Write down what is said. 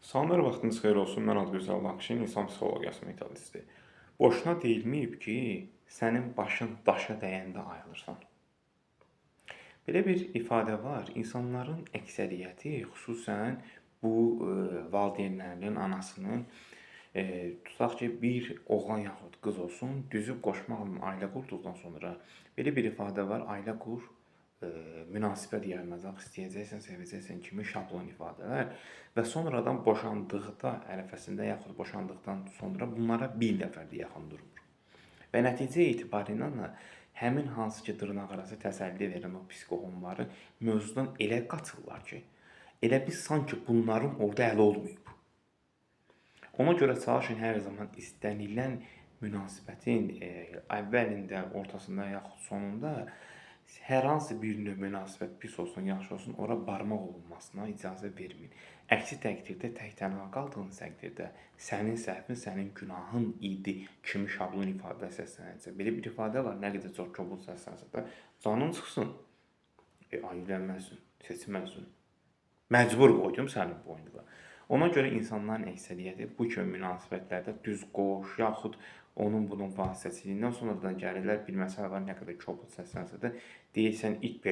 Salamlar, vaxtınız xeyir olsun. Mən Adgözəl Nakişin, insan psixologiyası metodisti. Boşuna deyilməyib ki, sənin başın daşa dəyəndə ayılırsan. Belə bir ifadə var. İnsanların əksəriyyəti, xüsusən bu valideynlərinin, anasının tutaq ki, bir oğlan yaxud qız olsun, düzüb qoşmaqla ailə qurduqdan sonra belə bir ifadə var. Ailə qur, münasibət yaranacaq, istəyəcəksən, sevəcəksən kimi şablon ifadələr və sonradan boşandıqda, ərəfəsində yaxud boşandıqdan sonra bunlara bir nəfər də yaxın durmur. Və nəticə etibarilə həmin hansı ki, dırnaqarası təsəlli verən o psixohomları mövzudan elə qaçırlar ki, elə biz sanki bunların orada əli olmayıb. Ona görə çalışın hər zaman istənilən münasibətin əvvəlində, ortasında yaxud sonunda hər hansı bir növ münasibət pis olsun, yaxşı olsun, ora barmaq olunmasına icazə verməyin. Əksi təqdirdə tək-tənha qaldığınız təqdirdə sənin səhvin, sənin günahın idi kimi şablon ifadə səslənəcək. Belə bir ifadə var, nə qədər çox kobud səslənsə də canın çıxsın, ayıblənməsin, seçməsin. Məcbur qoydum sənin boynuna. Ona görə insanların əksəriyyəti bu kimi münasibətlərdə düz qoş, yaxud onun bunun vasitəsindən sonradan gəlirlər, bir məsələ var, nə qədər kobud səslənsə də deyirsən it